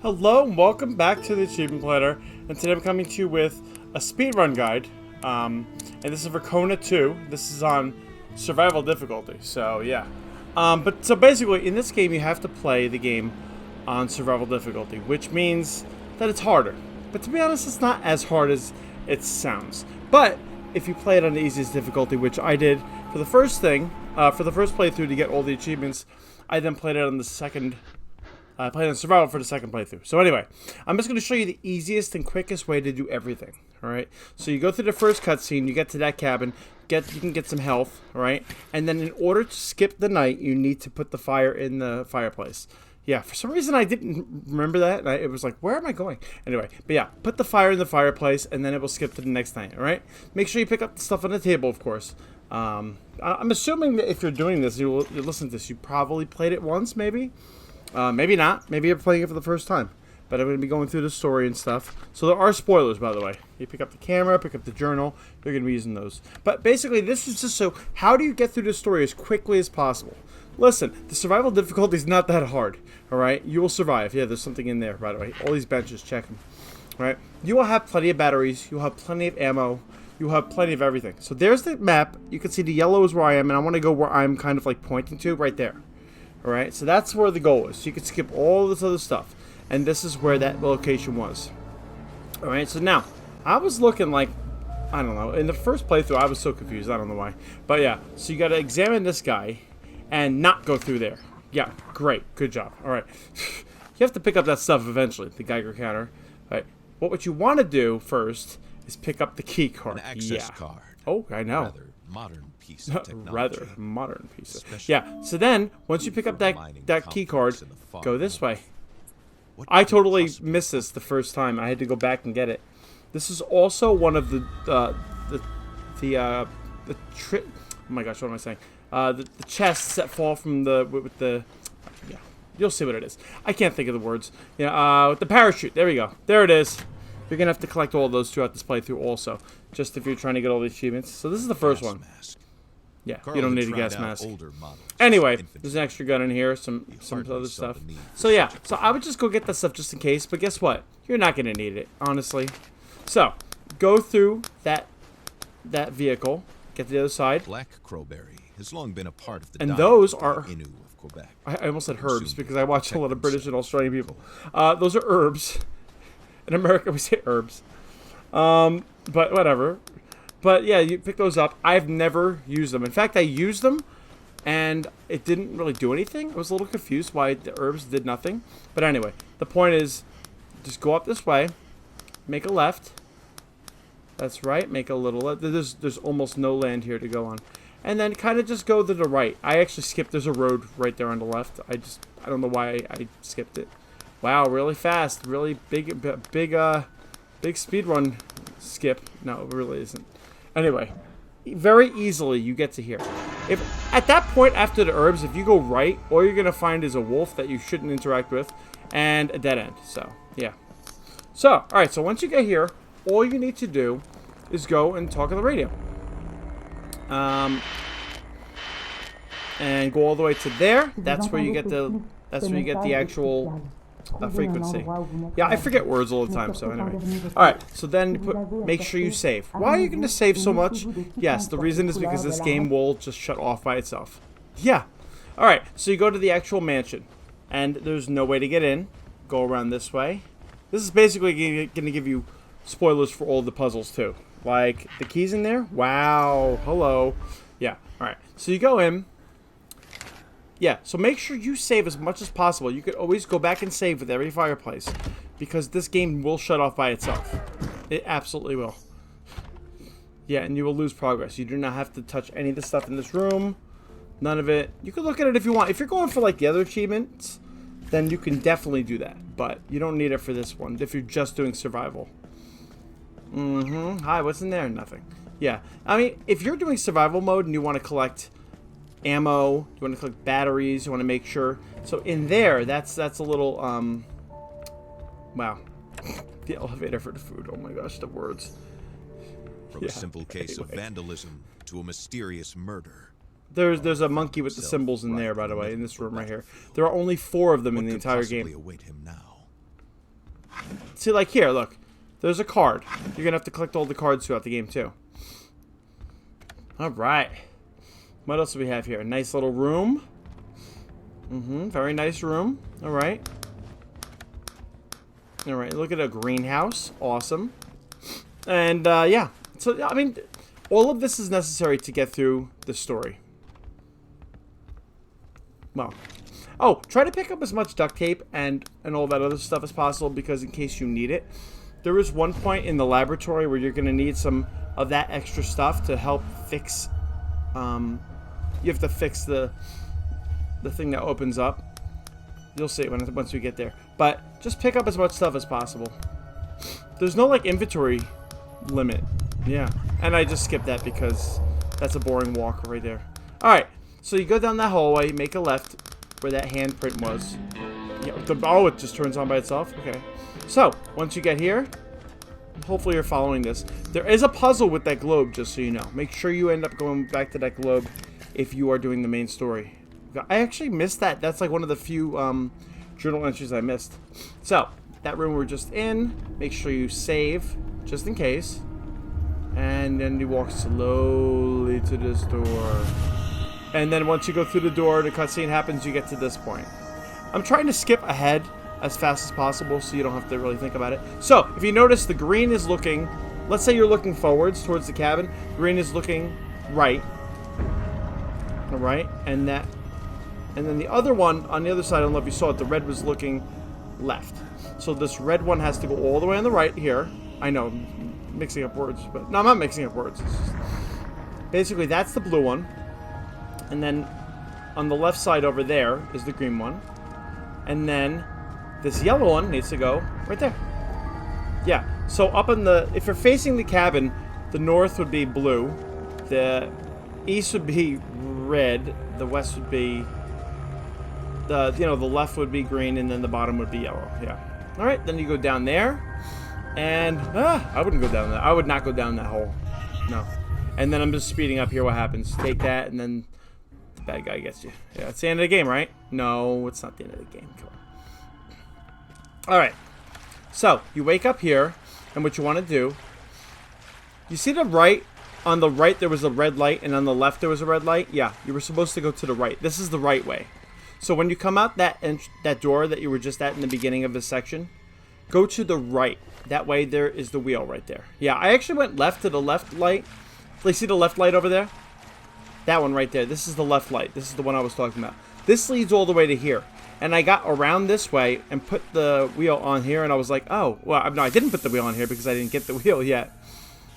Hello and welcome back to the Achievement Planner, and today I'm coming to you with a speedrun guide, and this is for Kona II. This is on survival difficulty, so yeah. So basically, in this game you have to play the game on survival difficulty, which means that it's harder. But to be honest, it's not as hard as it sounds. But if you play it on the easiest difficulty, which I did for the first playthrough to get all the achievements, I then played it on the second. I played on survival for the second playthrough. So anyway, I'm just going to show you the easiest and quickest way to do everything. All right. So you go through the first cutscene, you get to that cabin, you can get some health, all right? And then in order to skip the night, you need to put the fire in the fireplace. Yeah, for some reason I didn't remember that. It was like, where am I going? Anyway, but yeah, put the fire in the fireplace, and then it will skip to the next night. All right. Make sure you pick up the stuff on the table, of course. I'm assuming that if you're doing this, you listen to this. You probably played it once, maybe. Maybe not. Maybe you're playing it for the first time. But I'm going to be going through the story and stuff. So there are spoilers, by the way. You pick up the camera, pick up the journal. You're going to be using those. But basically, this is just so, how do you get through the story as quickly as possible? Listen, the survival difficulty is not that hard. Alright? You will survive. Yeah, there's something in there, by the way. All these benches, check them. Alright? You will have plenty of batteries. You'll have plenty of ammo. You'll have plenty of everything. So there's the map. You can see the yellow is where I am. And I want to go where I'm kind of like pointing to, right there. Alright, so that's where the goal is. So you can skip all this other stuff. And this is where that location was. Alright, so now, I was looking like, I don't know, in the first playthrough I was so confused, I don't know why. But yeah, so you gotta examine this guy and not go through there. Yeah, great, good job. Alright, you have to pick up that stuff eventually, the Geiger counter. Alright, what you want to do first is pick up the key card. An access card. Oh, I know. Rather modern piece of technology. Rather modern piece of. Yeah. So then, once you pick up that key card, go this way. I totally missed this the first time. I had to go back and get it. This is also one of the oh my gosh, what am I saying? The chests that fall from with the. Yeah, you'll see what it is. I can't think of the words. Yeah, with the parachute. There we go. There it is. You're gonna have to collect all of those throughout this playthrough, also, just if you're trying to get all the achievements. So this is the first one. Yeah, you don't need a gas mask. Anyway, there's an extra gun in here, some other stuff. So yeah, so I would just go get that stuff just in case. But guess what? You're not gonna need it, honestly. So go through that vehicle, get to the other side. Black crowberry has long been a part of the and those are. Innu of Quebec. I almost said herbs because I watch a lot of British and Australian people. Those are herbs. In America, we say herbs. But whatever. But yeah, you pick those up. I've never used them. In fact, I used them, and it didn't really do anything. I was a little confused why the herbs did nothing. But anyway, the point is, just go up this way, make a left. That's right. Make a little left. There's almost no land here to go on. And then kind of just go to the right. I actually skipped. There's a road right there on the left. I don't know why I skipped it. Wow, really fast, really big speed run skip. No, it really isn't. Anyway, very easily you get to here. If at that point after the herbs, if you go right, all you're gonna find is a wolf that you shouldn't interact with, and a dead end. So yeah. So all right. So once you get here, all you need to do is go and talk on the radio. And go all the way to there. That's where you get the. That's where you get the actual. Frequency. Yeah, I forget words all the time, so anyway. Alright, so then make sure you save. Why are you going to save so much? Yes, the reason is because this game will just shut off by itself. Yeah. Alright, so you go to the actual mansion, and there's no way to get in. Go around this way. This is basically going to give you spoilers for all the puzzles, too. Like, the keys in there? Wow. Hello. Yeah, alright. So you go in. Yeah, so make sure you save as much as possible. You could always go back and save with every fireplace, because this game will shut off by itself. It absolutely will. Yeah, and you will lose progress. You do not have to touch any of the stuff in this room. None of it. You can look at it if you want. If you're going for like the other achievements, then you can definitely do that. But you don't need it for this one if you're just doing survival. Hi, what's in there? Nothing. Yeah, I mean, if you're doing survival mode and you want to collect ammo, you want to collect batteries, you want to make sure. So in there, that's a little, wow. The elevator for the food. Oh my gosh, the words. From a simple case of vandalism to a mysterious murder. There's a monkey with the symbols in there, by the way, in this room right here. There are only 4 of them in the entire game. Await him now? See, like here, look. There's a card. You're going to have to collect all the cards throughout the game, too. Alright. What else do we have here? A nice little room. Very nice room. Alright. Alright, look at a greenhouse. Awesome. And, yeah. So, I mean, all of this is necessary to get through the story. Well. Oh, try to pick up as much duct tape and all that other stuff as possible, because in case you need it. There is one point in the laboratory where you're going to need some of that extra stuff to help fix, you have to fix the thing that opens up. You'll see it once we get there. But just pick up as much stuff as possible. There's no, like, inventory limit. Yeah. And I just skipped that because that's a boring walk right there. Alright. So you go down that hallway, make a left where that handprint was. Yeah, oh, it just turns on by itself? Okay. So, once you get here, hopefully you're following this. There is a puzzle with that globe, just so you know. Make sure you end up going back to that globe if you are doing the main story. I actually missed that. That's like one of the few journal entries I missed. So, that room we're just in. Make sure you save, just in case. And then you walk slowly to this door. And then once you go through the door, the cutscene happens, you get to this point. I'm trying to skip ahead as fast as possible so you don't have to really think about it. So, if you notice, the green is looking, let's say you're looking forwards towards the cabin, green is looking right. Alright, and then the other one on the other side, I don't know if you saw it, the red was looking left. So this red one has to go all the way on the right here. I know, I'm mixing up words, but no, I'm not mixing up words. Basically, that's the blue one. And then on the left side over there is the green one. And then this yellow one needs to go right there. Yeah, so up in the, if you're facing the cabin, the north would be blue, the east would be red, the west would be, the left would be green, and then the bottom would be yellow. Yeah. All right, then you go down there, and I wouldn't go down that. I would not go down that hole. No. And then I'm just speeding up here. What happens? Take that, and then the bad guy gets you. Yeah, it's the end of the game, right? No, it's not the end of the game. Come on. Alright, so you wake up here, and what you want to do, you see the right, on the right there was a red light, and on the left there was a red light? Yeah, you were supposed to go to the right. This is the right way. So when you come out that door that you were just at in the beginning of this section, go to the right. That way there is the wheel right there. Yeah, I actually went left to the left light. You see the left light over there? That one right there. This is the left light. This is the one I was talking about. This leads all the way to here. And I got around this way and put the wheel on here, and I was like, oh, well, no, I didn't put the wheel on here because I didn't get the wheel yet.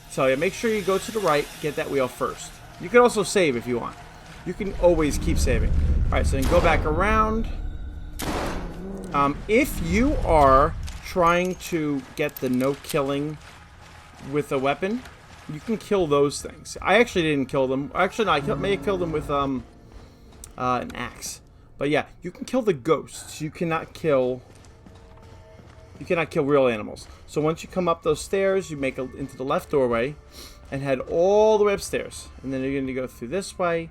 So yeah, make sure you go to the right, get that wheel first. You can also save if you want. You can always keep saving. Alright, so then go back around. If you are trying to get the no killing with a weapon, you can kill those things. I actually didn't kill them. Actually, no, I may have killed them with an axe. But yeah, you can kill the ghosts. You cannot kill real animals. So once you come up those stairs, you make it into the left doorway and head all the way upstairs. And then you're going to go through this way.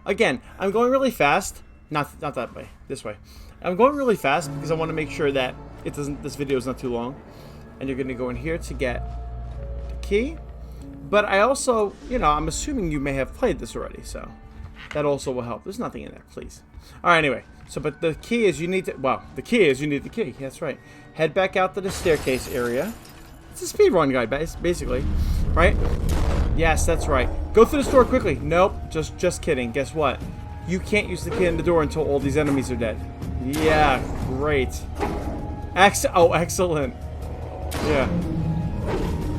Again, I'm going really fast. Not that way. This way. I'm going really fast because I want to make sure that this video is not too long. And you're going to go in here to get the key. But I also, I'm assuming you may have played this already, so that also will help. There's nothing in there, please. Alright, anyway. So, but the key is you need the key. That's right. Head back out to the staircase area. It's a speedrun guide, basically. Right? Yes, that's right. Go through the door quickly. Nope. Just kidding. Guess what? You can't use the key in the door until all these enemies are dead. Yeah, great. Excellent. Yeah.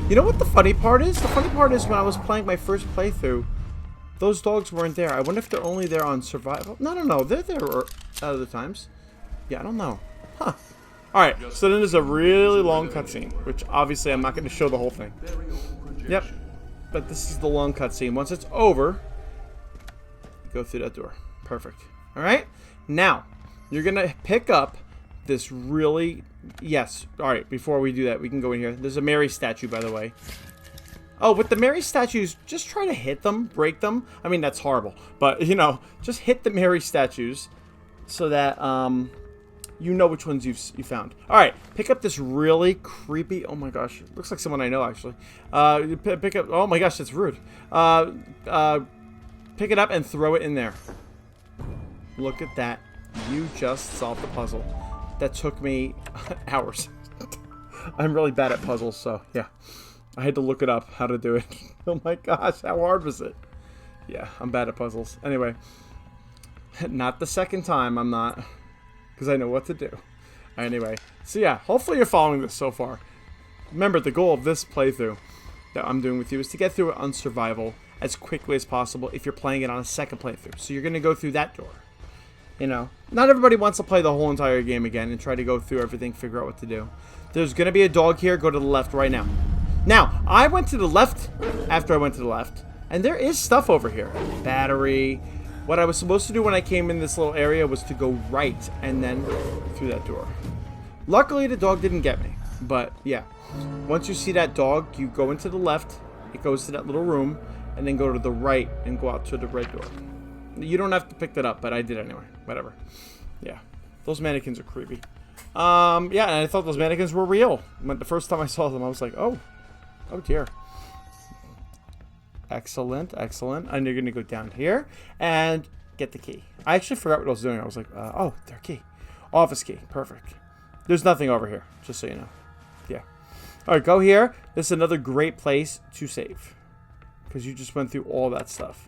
You know what the funny part is? The funny part is when I was playing my first playthrough, those dogs weren't there. I wonder if they're only there on survival. No. They're there other times. Yeah, I don't know. Huh. Alright, so then there's a really long cutscene, which obviously I'm not going to show the whole thing. Yep. But this is the long cutscene. Once it's over, go through that door. Perfect. Alright? Now, you're going to pick up this really... Yes. Alright, before we do that, we can go in here. There's a Mary statue, by the way. Oh, with the Mary statues, just try to hit them, break them. I mean, that's horrible. But, just hit the Mary statues so that you know which ones you found. All right, pick up this really creepy. Oh my gosh, looks like someone I know actually. Pick up. Oh my gosh, that's rude. Pick it up and throw it in there. Look at that. You just solved the puzzle. That took me hours. I'm really bad at puzzles, so yeah. I had to look it up how to do it. Oh my gosh, how hard was it? Yeah, I'm bad at puzzles. Anyway, not the second time I'm not, because I know what to do. Anyway, so yeah, hopefully you're following this so far. Remember, the goal of this playthrough that I'm doing with you is to get through it on survival as quickly as possible if you're playing it on a second playthrough. So you're going to go through that door. You know, not everybody wants to play the whole entire game again and try to go through everything, figure out what to do. There's going to be a dog here. Go to the left right now. Now, I went to the left after I went to the left, and there is stuff over here. Battery. What I was supposed to do when I came in this little area was to go right and then through that door. Luckily, the dog didn't get me, but yeah. Once you see that dog, you go into the left, it goes to that little room, and then go to the right and go out to the red door. You don't have to pick that up, but I did anyway. Whatever. Yeah. Those mannequins are creepy. Yeah, and I thought those mannequins were real. But the first time I saw them, I was like, oh dear. Excellent, excellent. And you're going to go down here and get the key. I actually forgot what I was doing. I was like, oh, their key. Office key. Perfect. There's nothing over here, just so you know. Yeah. All right, go here. This is another great place to save, because you just went through all that stuff.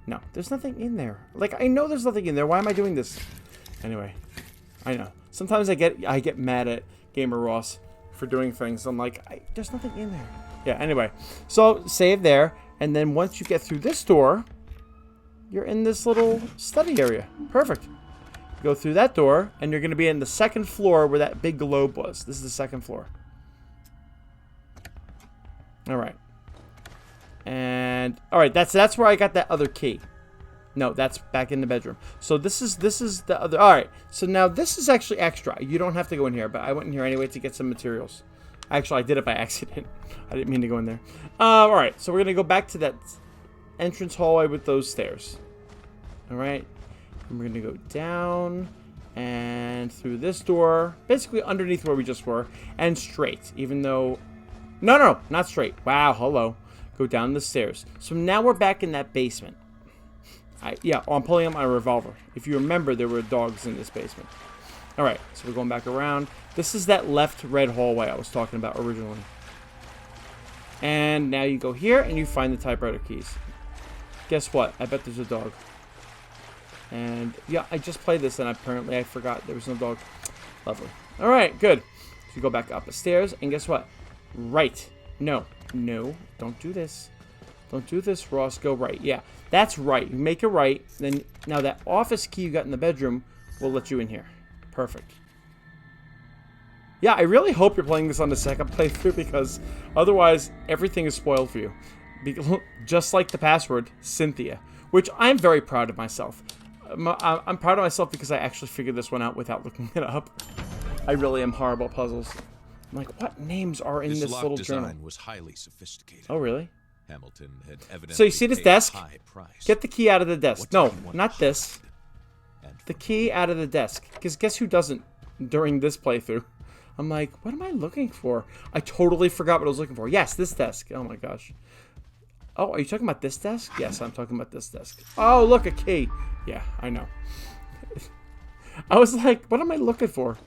No, there's nothing in there. Like, I know there's nothing in there. Why am I doing this? Anyway, I know. Sometimes I get mad at Gamer Ross for doing things. I'm like, there's nothing in there. Yeah, anyway. So, save there. And then once you get through this door, you're in this little study area. Perfect. Go through that door, and you're going to be in the second floor where that big globe was. This is the second floor. All right. And all right, that's where I got that other key. No, that's back in the bedroom. So this is the other. All right. So now this is actually extra. You don't have to go in here, but I went in here anyway to get some materials. Actually, I did it by accident. I didn't mean to go in there. All right. So we're gonna go back to that entrance hallway with those stairs. All right. And we're gonna go down and through this door, basically underneath where we just were, and straight. Even though, no, not straight. Wow. Hello. Go down the stairs. So now we're back in that basement. I'm pulling out my revolver. If you remember, there were dogs in this basement. Alright, so we're going back around. This is that left red hallway I was talking about originally. And now you go here and you find the typewriter keys. Guess what? I bet there's a dog. And yeah, I just played this and apparently I forgot there was no dog. Lovely. Alright, good. So you go back up the stairs and guess what? Right. No, don't do this. Don't do this, Ross. Go right. Yeah, that's right. You make it right. Then now that office key you got in the bedroom will let you in here. Perfect. Yeah, I really hope you're playing this on the second playthrough because otherwise everything is spoiled for you. Just like the password, Cynthia, which I'm very proud of myself. I'm proud of myself because I actually figured this one out without looking it up. I really am horrible at puzzles. I'm like, what names are in this little journal? Design was highly sophisticated. Oh, really? Hamilton had evidently so you see this desk? Price. Get the key out of the desk. No, not this. The key out of the desk. Because guess who doesn't during this playthrough? I'm like, what am I looking for? I totally forgot what I was looking for. Yes, this desk. Oh my gosh. Oh, are you talking about this desk? Yes, I'm talking about this desk. Oh, look, a key. Yeah, I know. I was like, what am I looking for?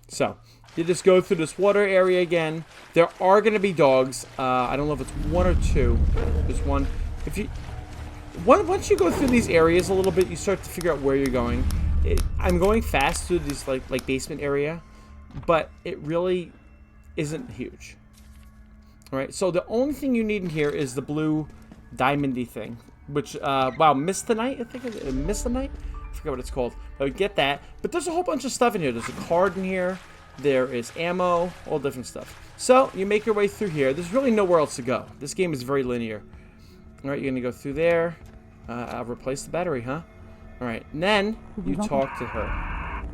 So, you just go through this water area again. There are going to be dogs. I don't know if it's one or two. There's one. Once you go through these areas a little bit, you start to figure out where you're going. I'm going fast through this like basement area, but it really isn't huge. All right. So the only thing you need in here is the blue diamondy thing, which wow, Mist the Night. I think it's Mist the Night. I forget what it's called. But get that. But there's a whole bunch of stuff in here. There's a card in here. There is ammo, all different stuff. So, you make your way through here. There's really nowhere else to go. This game is very linear. Alright, you're going to go through there. I'll replace the battery, huh? Alright, and then you talk to her.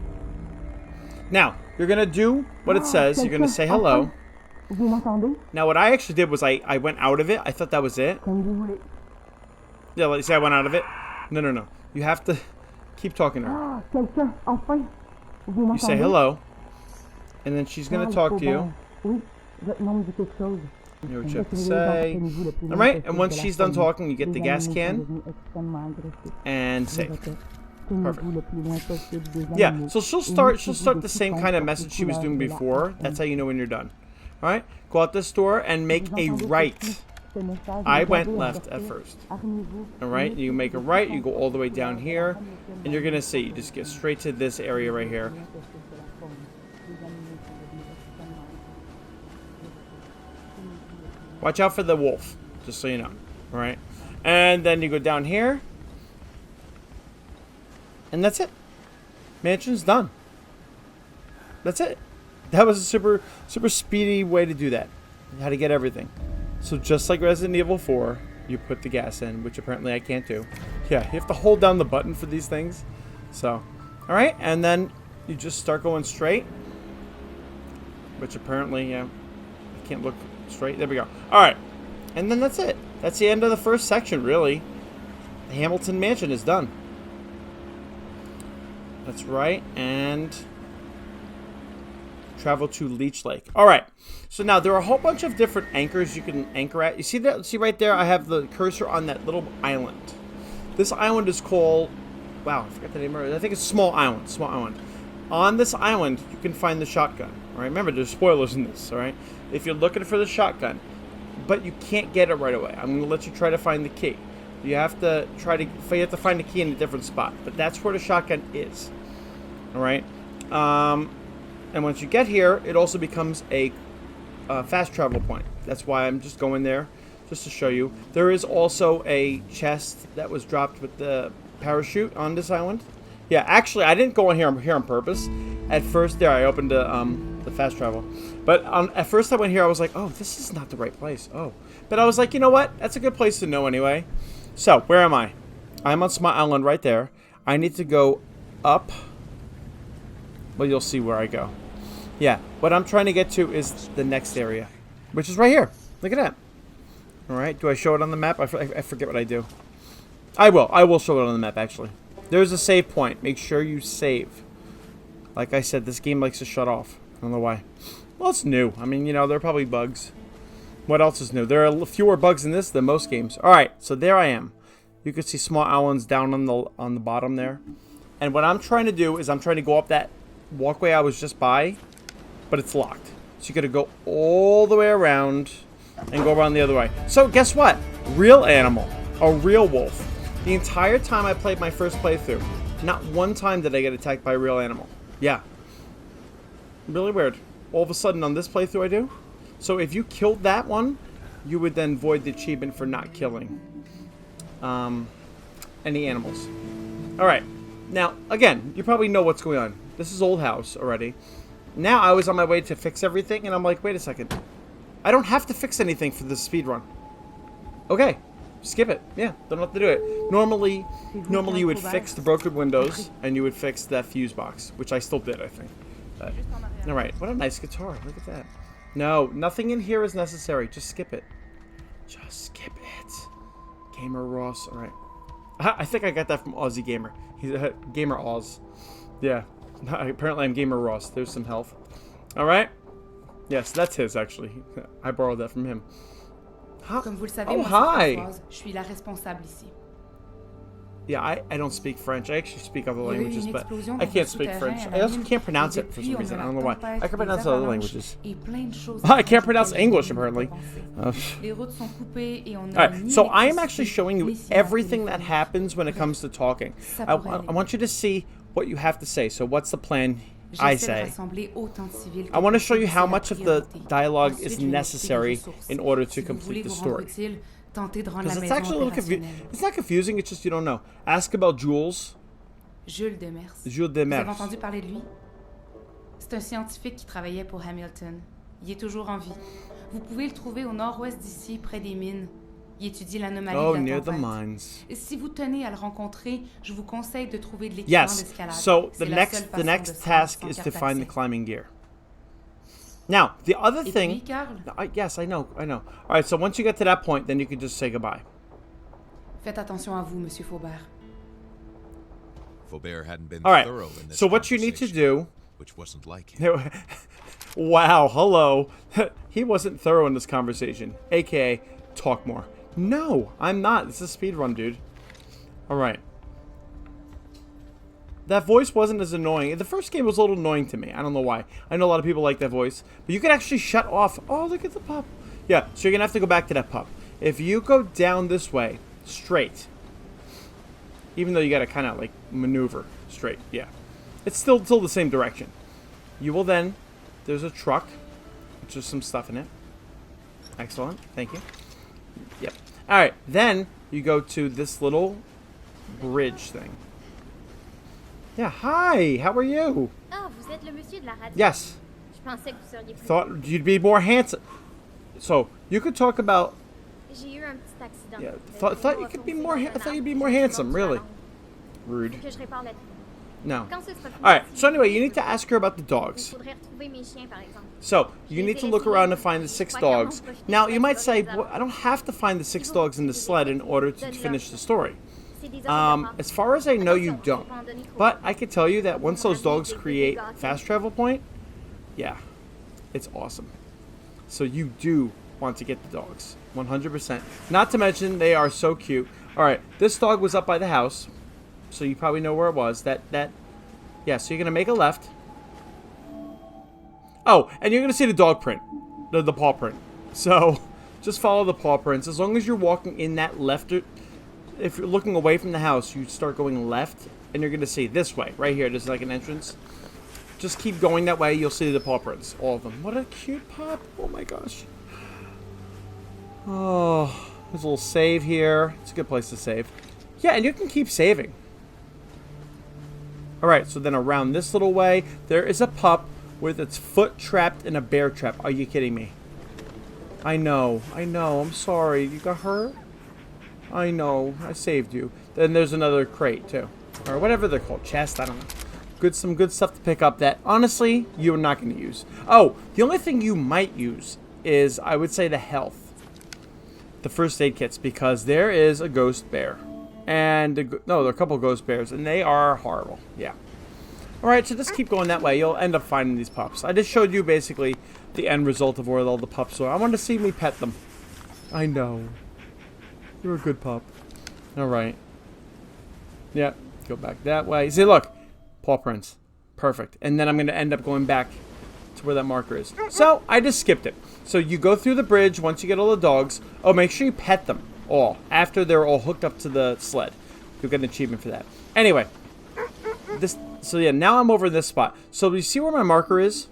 Now, you're going to do what it says. You're going to say hello. Now, what I actually did was I went out of it. I thought that was it. Yeah, like you say I went out of it. No. You have to keep talking to her. You say hello. And then she's going to talk to you. You know what you have to say. Alright, and once she's done talking, you get the gas can. And save. Perfect. Yeah, so she'll start the same kind of message she was doing before. That's how you know when you're done. Alright, go out this door and make a right. I went left at first. Alright, you make a right, you go all the way down here, and you're gonna see, you just get straight to this area right here. Watch out for the wolf, just so you know. Alright, and then you go down here. And that's it. Mansion's done. That's it. That was a super speedy way to do that. How to get everything. So just like Resident Evil 4, you put the gas in, which apparently I can't do. Yeah, you have to hold down the button for these things. So, alright, and then you just start going straight. Which apparently, yeah, I can't look straight. There we go. Alright, and then that's it. That's the end of the first section, really. The Hamilton Mansion is done. That's right, and travel to Leech Lake. All right, so now there are a whole bunch of different anchors you can anchor at. You see that? See right there? I have the cursor on that little island. This island is called, wow, I forgot the name of it. I think it's Small Island. Small Island. On this island, you can find the shotgun. All right, remember, there's spoilers in this. All right, if you're looking for the shotgun, but you can't get it right away, I'm going to let you try to find the key. You have to find the key in a different spot, but that's where the shotgun is. All right, and once you get here, it also becomes a fast travel point. That's why I'm just going there, just to show you. There is also a chest that was dropped with the parachute on this island. Yeah, actually, I didn't go in here on purpose. At first, there I opened the fast travel, but at first I went here. I was like, oh, this is not the right place. Oh, but I was like, you know what? That's a good place to know anyway. So where am I? I'm on Small Island right there. I need to go up. Well, you'll see where I go. Yeah, what I'm trying to get to is the next area, which is right here. Look at that. All right, do I show it on the map? I forget what I do. I will show it on the map, actually. There's a save point. Make sure you save. Like I said, this game likes to shut off. I don't know why. Well, it's new. I mean, you know, there are probably bugs. What else is new? There are fewer bugs in this than most games. All right, so there I am. You can see Small Islands down on the bottom there. And what I'm trying to do is I'm trying to go up that walkway I was just by, but it's locked. So you got to go all the way around and go around the other way. So guess what? Real animal, a real wolf. The entire time I played my first playthrough, not one time did I get attacked by a real animal. Yeah. Really weird. All of a sudden on this playthrough I do. So if you killed that one, you would then void the achievement for not killing any animals. Alright. Now, again, you probably know what's going on. This is old house already. Now I was on my way to fix everything, and I'm like, wait a second. I don't have to fix anything for this speedrun. Okay. Skip it. Yeah, don't have to do it. Normally you would fix the broken windows, and you would fix that fuse box, which I still did, I think. But, alright, what a nice guitar. Look at that. No, nothing in here is necessary. Just skip it. Just skip it. Gamer Ross. Alright. I think I got that from Aussie Gamer. He's a Gamer Oz. Yeah. Apparently I'm Gamer Ross. There's some health. Alright. Yes, that's his, actually. I borrowed that from him. Comme vous le savez, Oh, moi, hi! Françoise, je suis la responsable ici. Yeah, I don't speak French. I actually speak other languages, but I can't speak French. I also can't pronounce it for some reason. I don't know why. I can pronounce other languages. I can't pronounce English, apparently. Alright, so I am actually showing you everything that happens when it comes to talking. I want you to see what you have to say. So what's the plan I say? I want to show you how much of the dialogue is necessary in order to complete the story. Because it's actually a little confusing. It's not confusing, it's just you don't know. Ask about Jules. Jules Demers. Jules Vous avez Demers. entendu parler de lui? C'est un scientifique qui travaillait pour Hamilton. Il est toujours en vie. Vous pouvez le trouver au nord-ouest d'ici, près des mines. Il étudie l'anomalie Oh, de la near the tempête. mines. Et si vous tenez à le rencontrer, je vous conseille de trouver de l'équipement Yes. d'escalade. So C'est the la seule next façon de se task rendre is sans to carte find the d'accès. climbing gear. Now, the other Et thing. puis, Carl, Yes, I know. All right, so once you get to that point, then you can just say goodbye. faites attention à vous, Monsieur Faubert. Faubert hadn't been All right. thorough in this So what you need to conversation, do... which wasn't like him. Wow, hello. He wasn't thorough in this conversation, aka talk more. No, I'm not. This is a speedrun, dude. Alright. That voice wasn't as annoying. The first game was a little annoying to me. I don't know why. I know a lot of people like that voice. But you can actually shut off. Oh, look at the pup. Yeah, so you're going to have to go back to that pup. If you go down this way, straight. Even though you got to kind of like maneuver straight. Yeah. It's still the same direction. You will then... There's a truck. Which there's some stuff in it. Excellent. Thank you. Yep. Alright, then you go to this little bridge thing. Yeah, hi! How are you? Ah, vous êtes le monsieur de la radio. Yes. Je pensais que vous seriez plus... Thought you'd be more handsome. So, you could talk about... J'ai eu un petit accident. Yeah, thought you could be more... I thought you'd be more handsome, really. Rude. Que je répare la... No. Quand ce sera fini, Alright, so anyway, you need to ask her about the il dogs. faudrait retrouver mes chiens, par exemple. So, you need to look around and find the 6 dogs. Now, you might say, well, I don't have to find the 6 dogs in the sled in order to finish the story. As far as I know, you don't. But I can tell you that once those dogs create fast travel point, yeah, it's awesome. So you do want to get the dogs, 100%. Not to mention, they are so cute. Alright, this dog was up by the house, so you probably know where it was. Yeah, so you're going to make a left. Oh, and you're going to see the dog print, the paw print. So, just follow the paw prints. As long as you're walking in that left, if you're looking away from the house, you start going left, and you're going to see this way, right here. There's like an entrance. Just keep going that way. You'll see the paw prints, all of them. What a cute pup. Oh, my gosh. Oh, there's a little save here. It's a good place to save. Yeah, and you can keep saving. Alright, so then around this little way, there is a pup with its foot trapped in a bear trap. Are you kidding me? I know, I'm sorry. You got hurt? I know, I saved you. Then there's another crate, too. Or whatever they're called, chest, I don't know. Some good stuff to pick up that, honestly, you're not going to use. Oh, the only thing you might use is, I would say, the health. The first aid kits, because there is a ghost bear. And, no, there are a couple of ghost bears, and they are horrible. Yeah. Alright, so just keep going that way. You'll end up finding these pups. I just showed you, basically, the end result of where all the pups are. I wanted to see me pet them. I know. You're a good pup. Alright. Yeah, go back that way. See, look. Paw prints. Perfect. And then I'm going to end up going back to where that marker is. So, I just skipped it. So, you go through the bridge once you get all the dogs. Oh, make sure you pet them. All after they're all hooked up to the sled. You'll get an achievement for that. Anyway, so yeah, now I'm over this spot. So you see where my marker is?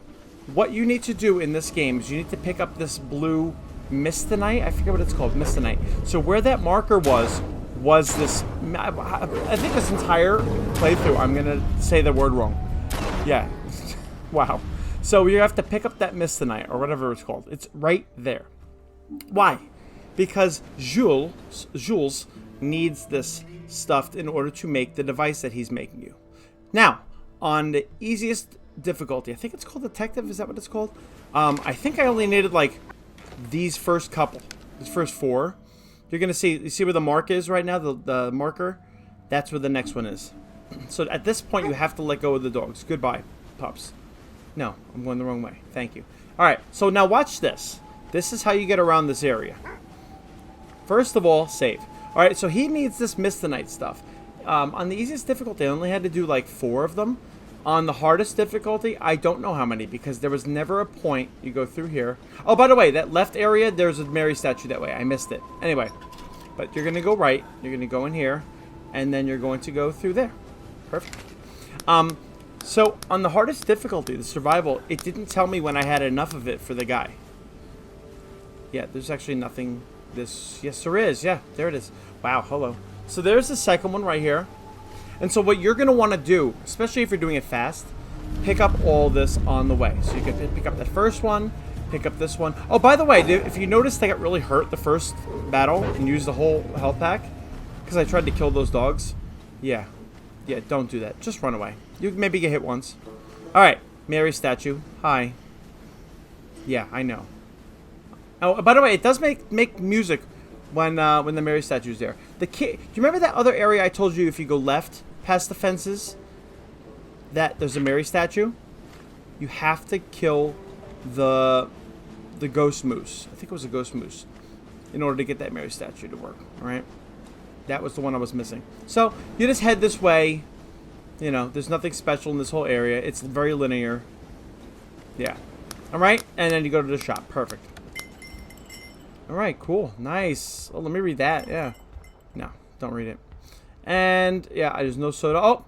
What you need to do in this game is you need to pick up this blue Mistonite. I forget what it's called, Mistonite. So where that marker was this, I think this entire playthrough, I'm gonna say the word wrong. Yeah, wow. So you have to pick up that Mistonite, or whatever it's called. It's right there. Why? Because Jules needs this stuff in order to make the device that he's making you. Now, on the easiest difficulty, I think it's called Detective, is that what it's called? I think I only needed, like, these first 4. You're going to see, you see where the mark is right now, the marker? That's where the next one is. So at this point, you have to let go of the dogs. Goodbye, pups. No, I'm going the wrong way. Thank you. Alright, so now watch this. This is how you get around this area. First of all, save. Alright, so he needs this Mistonite stuff. On the easiest difficulty, I only had to do like 4 of them. On the hardest difficulty, I don't know how many, because there was never a point. You go through here. Oh, by the way, that left area, there's a Mary statue that way. I missed it. Anyway, but you're going to go right. You're going to go in here, and then you're going to go through there. Perfect. So on the hardest difficulty, the survival, it didn't tell me when I had enough of it for the guy. Yeah, there's actually nothing... Yes, there is. Yeah, there it is. Wow, hello. So there's the second one right here. And so what you're going to want to do, especially if you're doing it fast, pick up all this on the way. So you can pick up that first one, pick up this one. Oh, by the way, if you notice they got really hurt the first battle and used the whole health pack, because I tried to kill those dogs. Yeah. Yeah, don't do that. Just run away. You maybe get hit once. Alright, Mary statue. Hi. Yeah, I know. Oh, by the way, it does make music when the Mary statue's there. Do you remember that other area I told you if you go left past the fences, that there's a Mary statue, you have to kill the ghost moose. I think it was a ghost moose, in order to get that Mary statue to work. All right, that was the one I was missing. So you just head this way. You know, there's nothing special in this whole area. It's very linear. Yeah. All right, and then you go to the shop. Perfect. All right, cool, nice. Oh, let me read that. Yeah. No, don't read it. And yeah, there's no soda. Oh,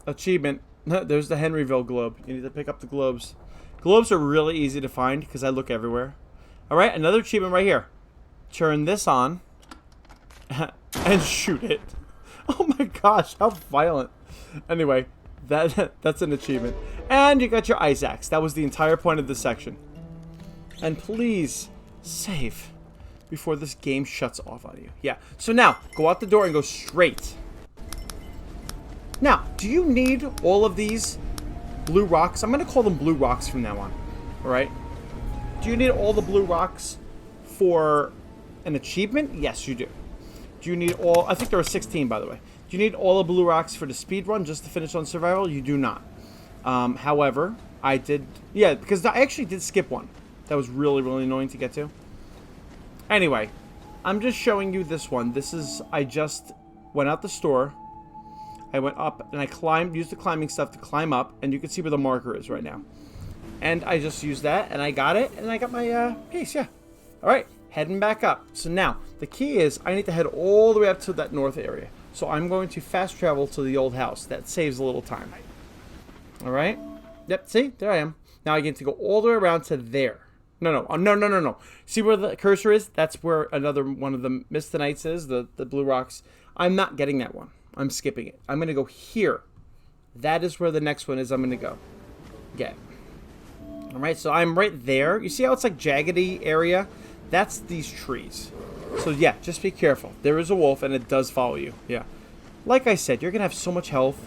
achievement. There's the Henryville globe. You need to pick up the globes. Globes are really easy to find because I look everywhere. All right, another achievement right here. Turn this on and shoot it. Oh my gosh, how violent. Anyway, that's an achievement. And you got your ice axe. That was the entire point of this section. And please save before this game shuts off on you. Yeah. So now, go out the door and go straight. Now, do you need all of these blue rocks? I'm going to call them blue rocks from now on. All right? Do you need all the blue rocks for an achievement? Yes, you do. Do you need all... I think there are 16, by the way. Do you need all the blue rocks for the speed run just to finish on survival? You do not. However, I did... Yeah, because I actually did skip one. That was really, really annoying to get to. Anyway, I'm just showing you this one. This is... I just went out the store. I went up and I climbed, used the climbing stuff to climb up, and you can see where the marker is right now. And I just used that, and I got it, and I got my piece, yeah. All right, heading back up. So now, the key is I need to head all the way up to that north area. So I'm going to fast travel to the old house. That saves a little time. All right? Yep, see? There I am. Now I get to go all the way around to there. No. See where the cursor is? That's where another one of the Mistanites is, the blue rocks. I'm not getting that one. I'm skipping it. I'm going to go here. That is where the next one is I'm going to go get. Alright, so I'm right there. You see how it's like jaggedy area? That's these trees. So yeah, just be careful. There is a wolf and it does follow you. Yeah. Like I said, you're going to have so much health.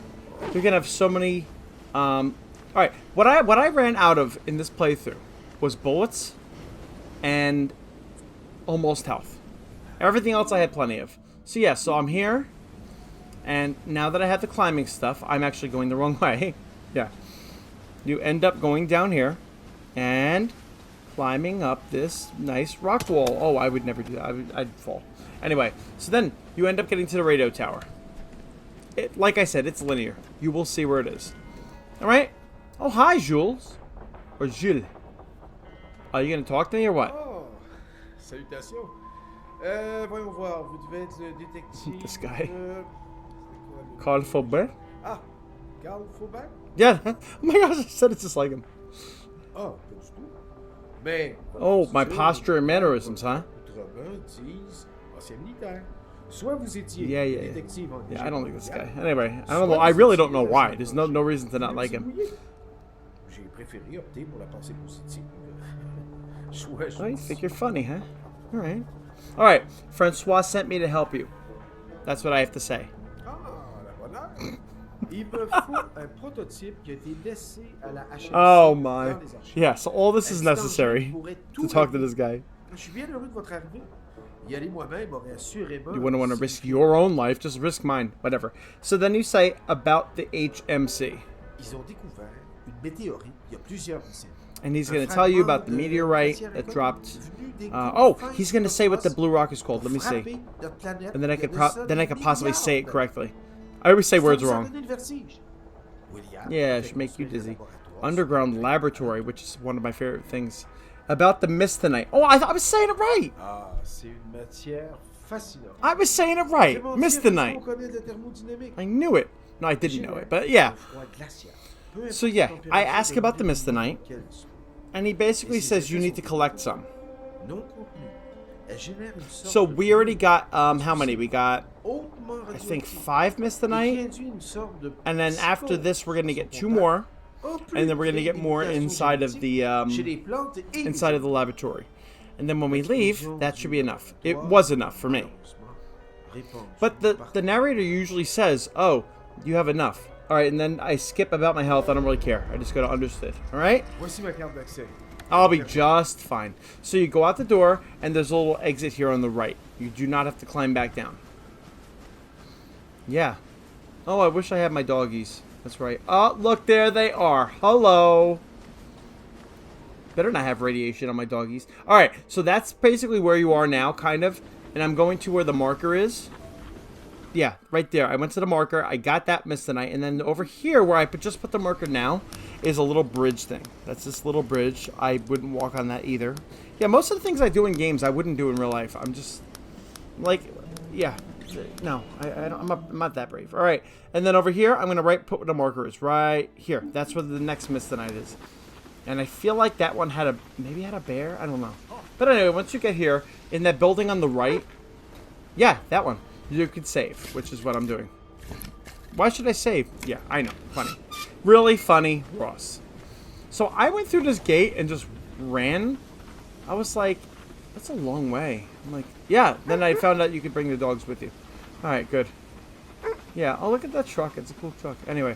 You're going to have so many... Alright, what I ran out of in this playthrough was bullets and almost health. Everything else I had plenty of. So yeah, so I'm here. And now that I have the climbing stuff, I'm actually going the wrong way. Yeah. You end up going down here and climbing up this nice rock wall. Oh, I would never do that. I'd fall. Anyway, so then you end up getting to the radio tower. Like I said, it's linear. You will see where it is. All right? Oh, hi, Jules. Or Jules. Are you going to talk to me or what? Oh, salutations. Voyons voir, vous devez être le détective... This guy. Carl Faubert? Ah, Carl Faubert? Yeah. Oh my gosh, I said it's just like him. Oh, pas du tout. Mais... Oh, my posture and mannerisms, huh? Robin disent ancien militaire. Soit vous étiez détective en Yeah, I don't like this guy. Anyway, I don't know. I really don't know why. There's no reason to not like him. J'ai préféré opter pour la pensée positive. Oh, you think you're funny, huh? All right. All right. Francois sent me to help you. That's what I have to say. Ah, la bonne heure. Il me faut un prototype qui a été laissé à la HMC. Oh my. Yeah, so all this is necessary to talk to this guy. Je suis bien heureux de votre arrivée. Y aller moi-même aurait assurément... You wouldn't want to risk your own life, just risk mine. Whatever. So then you say about the HMC. Ils ont découvert une météorite il y a plusieurs décennies. And he's going to tell you about the meteorite that dropped. Oh, he's going to say what the blue rock is called. Let me see. And then I could possibly say it correctly. I always say words wrong. Yeah, it should make you dizzy. Underground laboratory, which is one of my favorite things. About the Misthanite. Oh, I was saying it right. Ah, c'est une matière fascinante. I was saying it right. Misthanite. I knew it. No, I didn't know it, but yeah. So yeah, I ask about the Misthanite, and he basically says you need to collect some. So we already got, how many? We got, I think, 5 Misthanite, and then after this we're going to get 2 more, and then we're going to get more inside of the laboratory. And then when we leave, that should be enough. It was enough for me. But the narrator usually says, oh, you have enough. Alright, and then I skip about my health. I don't really care. I just go to understood. Alright? I'll be just fine. So you go out the door, and there's a little exit here on the right. You do not have to climb back down. Yeah. Oh, I wish I had my doggies. That's right. Oh, look, there they are. Hello. Better not have radiation on my doggies. Alright, so that's basically where you are now, kind of. And I'm going to where the marker is. Yeah, right there. I went to the marker. I got that Misthanite. And then over here, where I just put the marker now, is a little bridge thing. That's this little bridge. I wouldn't walk on that either. Yeah, most of the things I do in games, I wouldn't do in real life. I'm just, like, yeah. No, I'm not that brave. All right, and then over here, I'm gonna put where the marker is right here. That's where the next Misthanite is, and I feel like that one maybe had a bear. I don't know. But anyway, once you get here in that building on the right, yeah, that one, you could save, which is what I'm doing. Why should I save? Yeah, I know, funny, really funny, Ross. So I went through this gate and just ran. I was like, that's a long way. I'm like, yeah. Then I found out you could bring the dogs with you. Alright, good. Yeah, oh, look at that truck. It's a cool truck. Anyway,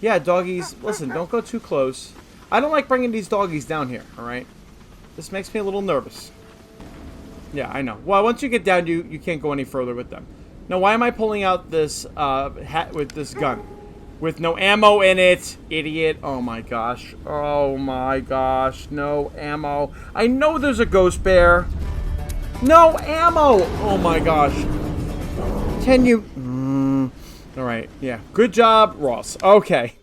yeah, doggies, listen, don't go too close. I don't like bringing these doggies down here, alright? This makes me a little nervous. Yeah, I know. Well, once you get down, you can't go any further with them. Now, why am I pulling out this hat with this gun? With no ammo in it, idiot. Oh my gosh. Oh my gosh. No ammo. I know there's a ghost bear. No ammo. Oh my gosh. Can you... Alright, yeah. Good job, Ross. Okay.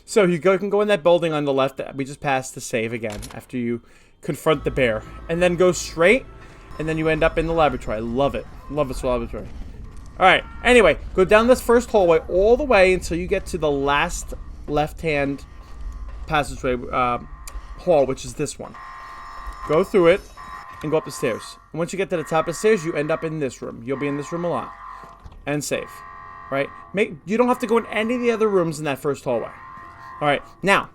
So you can go in that building on the left that we just passed to save again after you confront the bear. And then go straight, and then you end up in the laboratory. I love it. Love this laboratory. Alright, anyway, go down this first hallway all the way until you get to the last left-hand passageway hall, which is this one. Go through it and go up the stairs. And once you get to the top of the stairs, you end up in this room. You'll be in this room a lot. And save. Right? You don't have to go in any of the other rooms in that first hallway. Alright, now.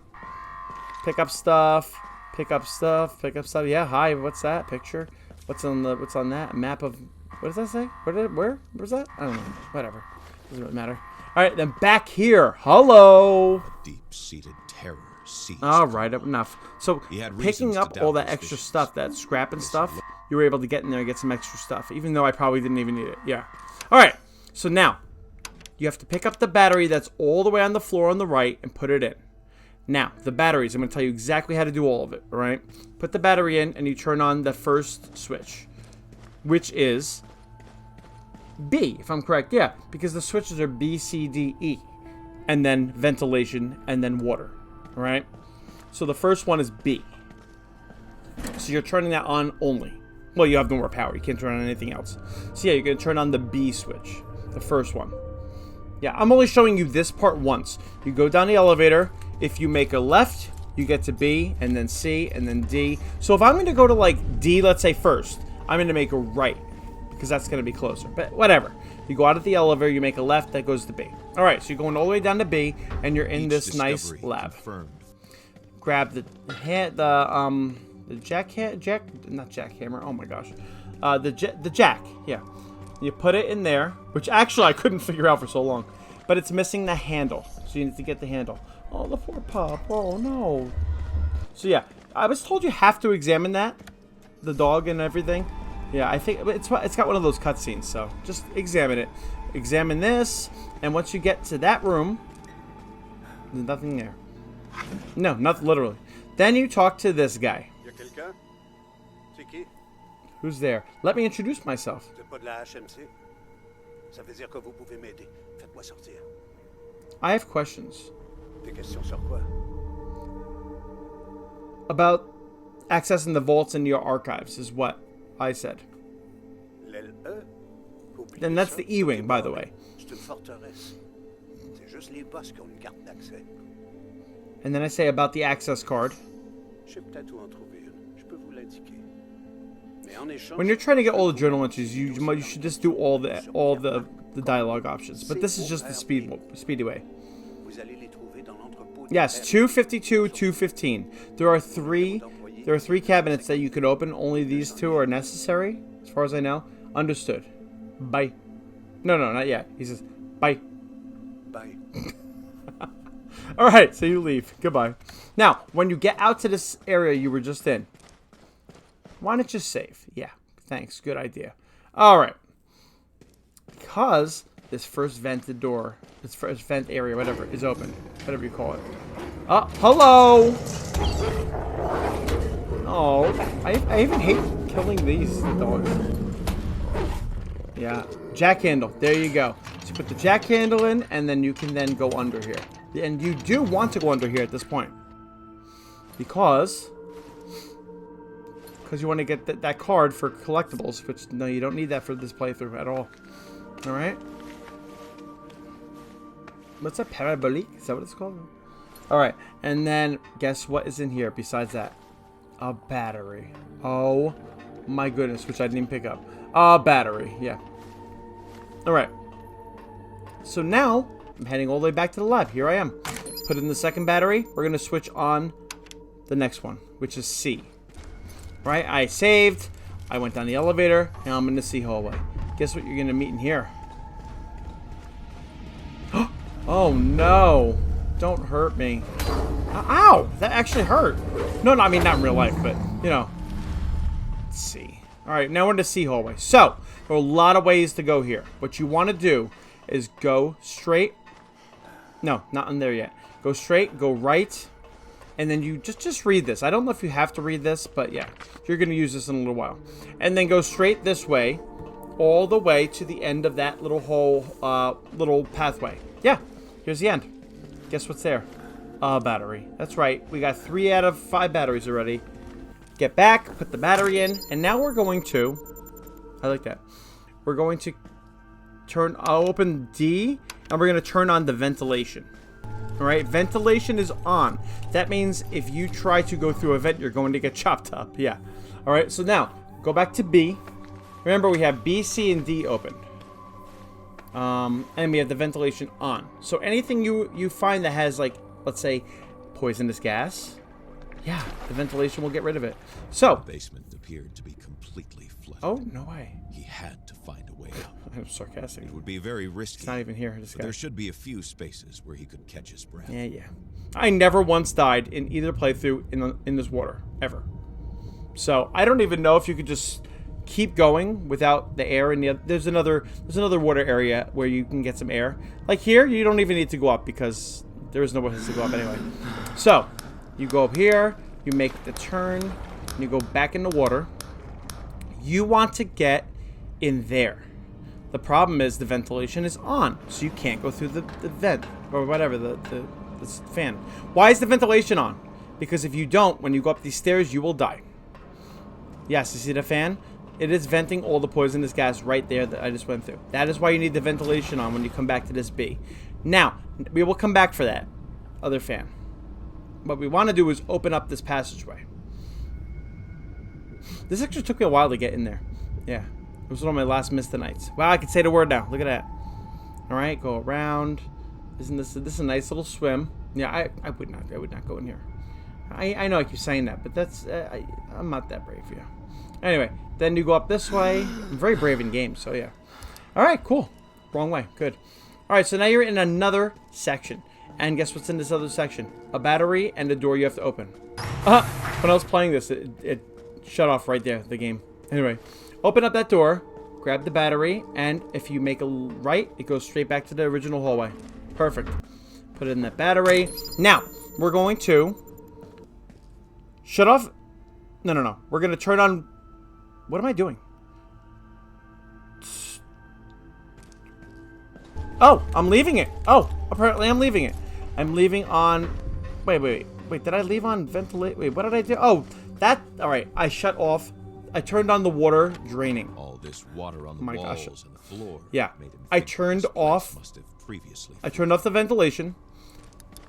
Pick up stuff. Pick up stuff. Pick up stuff. Yeah, hi, what's that? Picture? What's on that? A map of... What does that say? Where's that? I don't know. Whatever. Doesn't really matter. Alright, then back here. Hello! A deep-seated terror seized. Alright, enough. So, picking up all that extra stuff, that scrap and stuff, you were able to get in there and get some extra stuff, even though I probably didn't even need it. Yeah. Alright, so now, you have to pick up the battery that's all the way on the floor on the right and put it in. Now, the batteries, I'm going to tell you exactly how to do all of it, alright? Put the battery in and you turn on the first switch, which is B, if I'm correct. Yeah, because the switches are B, C, D, E, and then ventilation, and then water, alright? So the first one is B. So you're turning that on only. Well, you have no more power. You can't turn on anything else. So yeah, you're going to turn on the B switch, the first one. Yeah, I'm only showing you this part once. You go down the elevator. If you make a left, you get to B, and then C, and then D. So if I'm going to go to, like, D, let's say first, I'm going to make a right, because that's going to be closer. But whatever. You go out of the elevator, you make a left, that goes to B. All right, so you're going all the way down to B, and you're in this nice lab. Confirmed. Grab the jackhammer. Oh my gosh, the jack. Yeah, you put it in there, which actually I couldn't figure out for so long, but it's missing the handle, so you need to get the handle. Oh, the poor pup. Oh no. So yeah, I was told you have to examine that, the dog and everything. Yeah, I think it's got one of those cutscenes, so just examine it. Examine this, and once you get to that room, there's nothing there. No, not literally. Then you talk to this guy. Who's there? Let me introduce myself. I have questions. About accessing the vaults in your archives is what I said. And that's the E-Wing, by the way. And then I say about the access card. When you're trying to get all the journal entries, you should just do all the dialogue options. But this is just the speedway. Yes, 252, 215. There are three cabinets that you could open. Only these two are necessary, as far as I know. Understood. Bye. No, not yet. He says, bye. Bye. Alright, so you leave. Goodbye. Now, when you get out to this area you were just in, why not just save? Yeah, thanks. Good idea. Alright. Because this first vented door, this first vent area, whatever, is open. Whatever you call it. Oh, hello! Oh, I even hate killing these dogs. Yeah, jack handle. There you go. So you put the jack handle in, and then you can then go under here. And you do want to go under here at this point. Because you want to get that card for collectibles, which, no, you don't need that for this playthrough at all. Alright? What's that? Parabolique? Is that what it's called? Alright, and then guess what is in here besides that? A battery. Oh my goodness, which I didn't even pick up. A battery, yeah. Alright. So now, I'm heading all the way back to the lab. Here I am. Put in the second battery. We're going to switch on the next one, which is C. Right? I saved. I went down the elevator. Now I'm in the C hallway. Guess what you're going to meet in here? Oh, no. Don't hurt me. Ow! That actually hurt. No, I mean, not in real life, but, you know. Let's see. Alright, now we're in the C hallway. So, there are a lot of ways to go here. What you want to do is go straight. No, not in there yet. Go straight, go right, and then you just read this. I don't know if you have to read this, but yeah, you're going to use this in a little while. And then go straight this way, all the way to the end of that little hole, little pathway. Yeah, here's the end. Guess what's there? A battery. That's right. We got 3 out of 5 batteries already. Get back, put the battery in, and now we're going to, I like that. We're going to I'll open D, and we're going to turn on the ventilation. Alright, ventilation is on. That means if you try to go through a vent, you're going to get chopped up. Yeah. Alright, so now, go back to B. Remember, we have B, C, and D open. And we have the ventilation on. So anything you find that has, like, let's say, poisonous gas, yeah, the ventilation will get rid of it. So, The basement appeared to be completely flooded. oh, no way. He had to find a way out. I'm sarcastic. It would be very risky. It's not even here. But there should be a few spaces where he could catch his breath. Yeah, yeah. I never once died in either playthrough in this water. Ever. So, I don't even know if you could just keep going without the air in the other. There's another water area where you can get some air. Like here, you don't even need to go up because there is no place to go up anyway. So, you go up here, you make the turn, and you go back in the water. You want to get in there. The problem is the ventilation is on, so you can't go through the vent, or whatever, the fan. Why is the ventilation on? Because if you don't, when you go up these stairs, you will die. Yes, you see the fan? It is venting all the poisonous gas right there that I just went through. That is why you need the ventilation on when you come back to this B. Now, we will come back for that other fan. What we want to do is open up this passageway. This actually took me a while to get in there. Yeah. It was one of my last missed nights. Wow, I can say the word now. Look at that. Alright, go around. Isn't this a nice little swim? Yeah, I would not go in here. I know I keep saying that, but that's I'm not that brave, yeah. Anyway, then you go up this way. I'm very brave in games, so yeah. Alright, cool. Wrong way. Good. Alright, so now you're in another section. And guess what's in this other section? A battery and a door you have to open. When I was playing this, it shut off right there, the game. Anyway, open up that door, grab the battery, and if you make a right, it goes straight back to the original hallway. Perfect. Put it in that battery. Now, we're going to shut off. No. We're going to turn on. What am I doing? Oh, I'm leaving it. Oh, apparently I'm leaving it. I'm leaving on. Wait. Did I leave on ventilate? Wait, what did I do? Oh, that. All right. I shut off. I turned on the water draining. All this water on the walls and the floor. Yeah. Made him I think turned this place off. Must have previously I turned off the ventilation.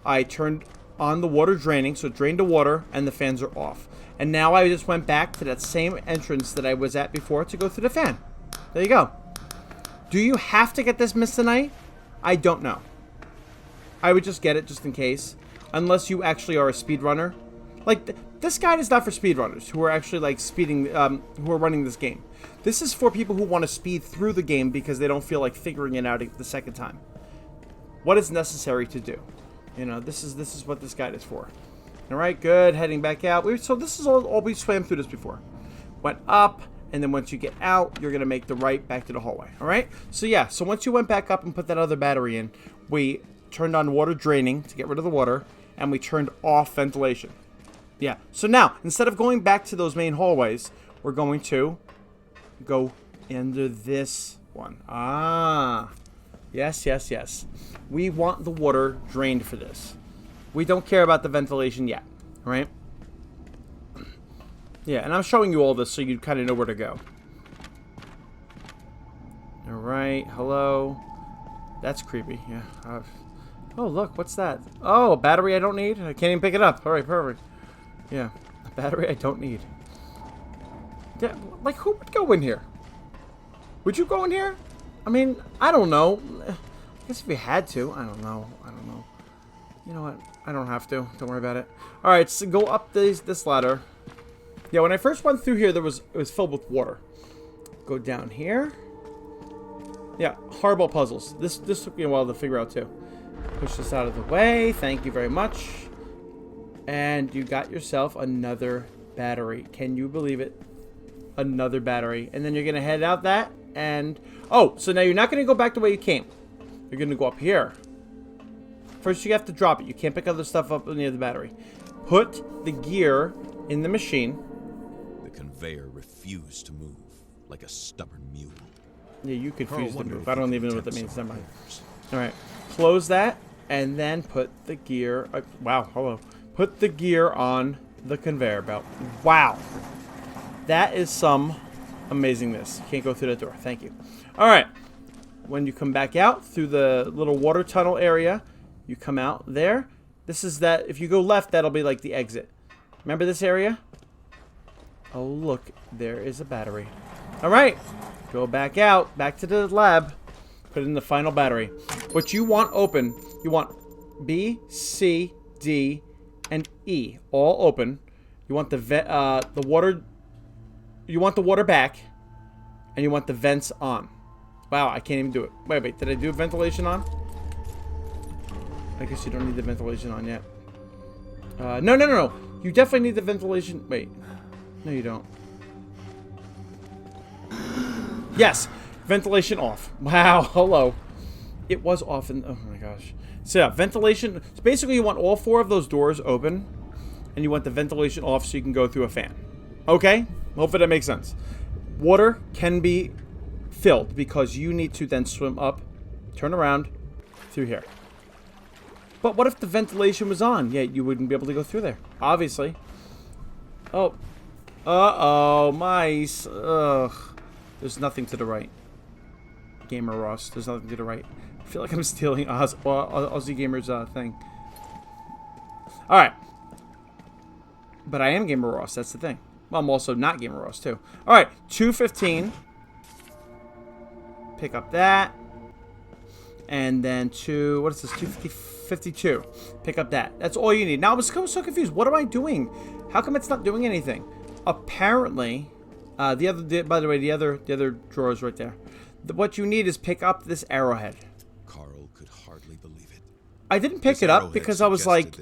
I turned on the water draining, so it drained the water, and the fans are off. And now I just went back to that same entrance that I was at before to go through the fan. There you go. Do you have to get this missed tonight? I don't know. I would just get it just in case. Unless you actually are a speedrunner. Like, this guide is not for speedrunners who are actually, like, speeding, who are running this game. This is for people who want to speed through the game because they don't feel like figuring it out the second time. What is necessary to do? You know, this is what this guide is for. Alright, good. Heading back out. So this is all we swam through this before. Went up, And then once you get out, you're going to make the right back to the hallway. All right? So, yeah. So, once you went back up and put that other battery in, we turned on water draining to get rid of the water. And we turned off ventilation. Yeah. So, now, instead of going back to those main hallways, we're going to go into this one. Ah. Yes, yes, yes. We want the water drained for this. We don't care about the ventilation yet. All right? Yeah, and I'm showing you all this so you kind of know where to go. Alright, hello. That's creepy, yeah. Oh, look, what's that? Oh, a battery I don't need? I can't even pick it up. Alright, perfect. Yeah, a battery I don't need. Yeah, like, who would go in here? Would you go in here? I mean, I don't know. I guess if you had to. I don't know. I don't know. You know what? I don't have to. Don't worry about it. Alright, so go up this ladder. Yeah, when I first went through here, it was filled with water. Go down here. Yeah, horrible puzzles. This took me a while to figure out too. Push this out of the way. Thank you very much. And you got yourself another battery. Can you believe it? Another battery. And then you're gonna head out that and oh, so now you're not gonna go back the way you came. You're gonna go up here. First, you have to drop it. You can't pick other stuff up near the battery. Put the gear in the machine. The conveyor refused to move, like a stubborn mule. Yeah, you confused the wonder move. if I you don't could even know what that attempt means. Never some mind. repairs. Alright. Close that, and then put the gear... wow, hello. Put the gear on the conveyor belt. Wow. That is some amazingness. Can't go through that door. Thank you. Alright. When you come back out through the little water tunnel area, you come out there. This is that... if you go left, that'll be like the exit. Remember this area? Oh, look. There is a battery. Alright. Go back out. Back to the lab. Put in the final battery. What you want open, you want B, C, D, and E all open. You want the water... you want the water back. And you want the vents on. Wow, I can't even do it. Wait. Did I do ventilation on? I guess you don't need the ventilation on yet. No. You definitely need the ventilation. Wait. No, you don't. Yes. Ventilation off. Wow. Hello. It was off in... oh my gosh. So yeah, ventilation... so basically you want all 4 of those doors open. And you want the ventilation off so you can go through a fan. Okay? Hopefully that makes sense. Water can be filled because you need to then swim up, turn around, through here. But what if the ventilation was on? Yeah, you wouldn't be able to go through there. Obviously. Oh. Uh-oh. Mice. Ugh. There's nothing to the right. Gamer Ross. There's nothing to the right. I feel like I'm stealing Aussie Gamer's thing. Alright. But I am Gamer Ross. That's the thing. Well, I'm also not Gamer Ross, too. Alright. 215. Pick up that. And then what is this? 252. Pick up that. That's all you need. Now, I was so confused. What am I doing? How come it's not doing anything? Apparently, by the way, the other drawer is right there. What you need is pick up this arrowhead. Carl could hardly believe it. I didn't pick it up because I was like,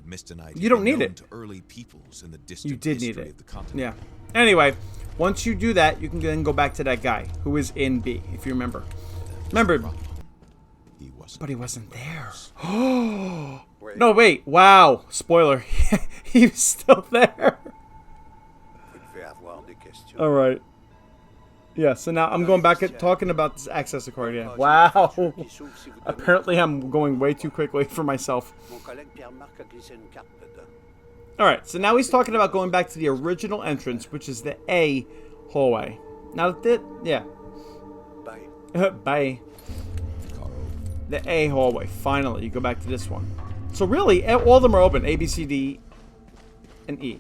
you don't need it. Early peoples in the You did need it. The Yeah. Anyway, once you do that, you can then go back to that guy who is in B, if you remember. Remember, but he wasn't there. Oh no! Wait! Wow! Spoiler. He was still there. All right. Yeah. So now I'm going back at talking about this access card. Yeah. Wow. Apparently, I'm going way too quickly for myself. All right. So now he's talking about going back to the original entrance, which is the A hallway. Now that yeah. Bye. Bye. The A hallway. Finally, you go back to this one. So really, all of them are open. A, B, C, D, and E.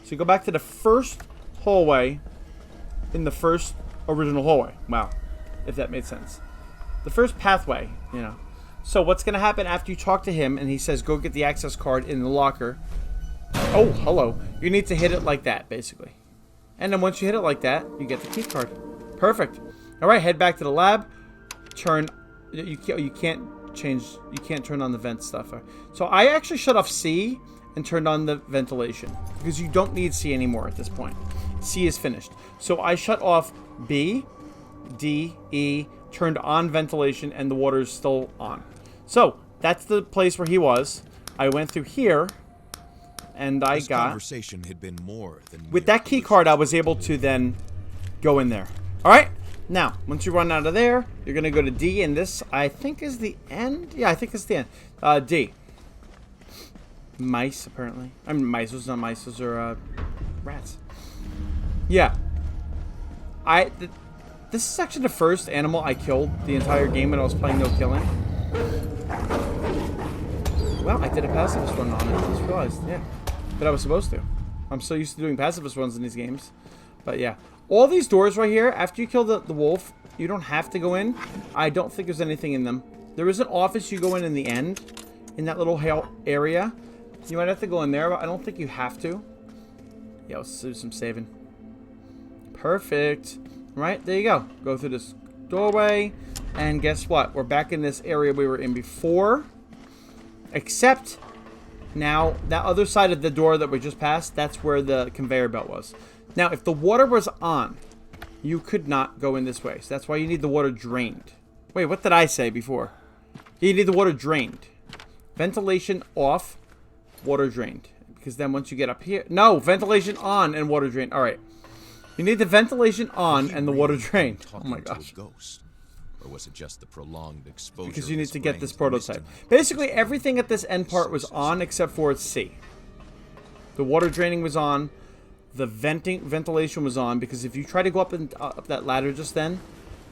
So you go back to the first hallway in the first original hallway. Wow. If that made sense. The first pathway, you know. So what's going to happen after you talk to him and he says, go get the access card in the locker. Oh, hello. You need to hit it like that, basically. And then once you hit it like that, you get the key card. Perfect. All right, head back to the lab. Turn... You can't turn on the vent stuff. So I actually shut off C and turned on the ventilation because you don't need C anymore at this point. C is finished. So I shut off B, D, E, turned on ventilation, and the water is still on. So that's the place where he was. I went through here, and I This got... conversation had been more than With mere that key card, I was able to then go in there. All right? Now, once you run out of there, you're going to go to D, and this, I think, is the end. Yeah, I think it's the end. D. Mice, apparently. I mean, mice. Those are not mice. Those are rats. Yeah. This is actually the first animal I killed the entire game when I was playing no killing. Well, I did a pacifist run on it. I just realized, yeah. But I was supposed to. I'm so used to doing pacifist runs in these games. But yeah. All these doors right here, after you kill the wolf, you don't have to go in. I don't think there's anything in them. There is an office you go in the end. In that little area. You might have to go in there, but I don't think you have to. Yeah, let's do some saving. Perfect. Right, there you go. Go through this doorway. And guess what? We're back in this area we were in before. Except, now, that other side of the door that we just passed, that's where the conveyor belt was. Now, if the water was on, you could not go in this way. So that's why you need the water drained. Wait, what did I say before? You need the water drained. Ventilation off, water drained. Because then once you get up here... No, ventilation on and water drained. Alright. You need the ventilation on and the water drained. Oh my gosh. Or was it just the prolonged exposure? Because you need to get this prototype. Basically, everything at this end part was on except for C. The water draining was on. The ventilation was on. Because if you try to go up that ladder just then,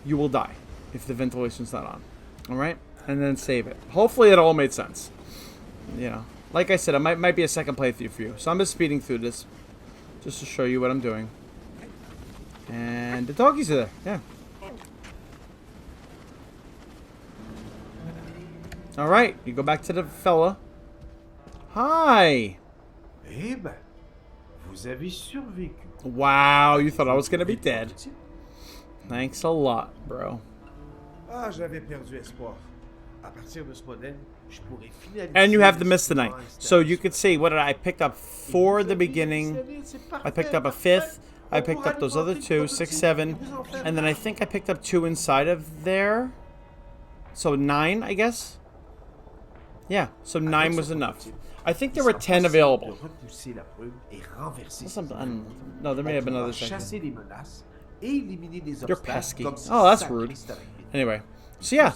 you will die if the ventilation's not on. Alright? And then save it. Hopefully it all made sense. You know. Like I said, it might be a second playthrough for you. So I'm just speeding through this. Just to show you what I'm doing. And the doggies are there. Yeah. Alright, you go back to the fella. Hi! Eh ben, vous avez survécu. Wow, you thought I was gonna be dead. Thanks a lot, bro. Ah, j'avais perdu espoir. À partir de ce modèle, je pourrais finaliser. And you have the mist tonight. So you could see, what did I pick up 4 at the beginning. I picked up a 5th. I picked up those other 2, 6, 7. And then I think I picked up 2 inside of there. So 9, I guess. Yeah, so 9 was enough. I think there were 10 available. No, there may have been others. You're pesky. Oh, that's rude. Anyway, so yeah.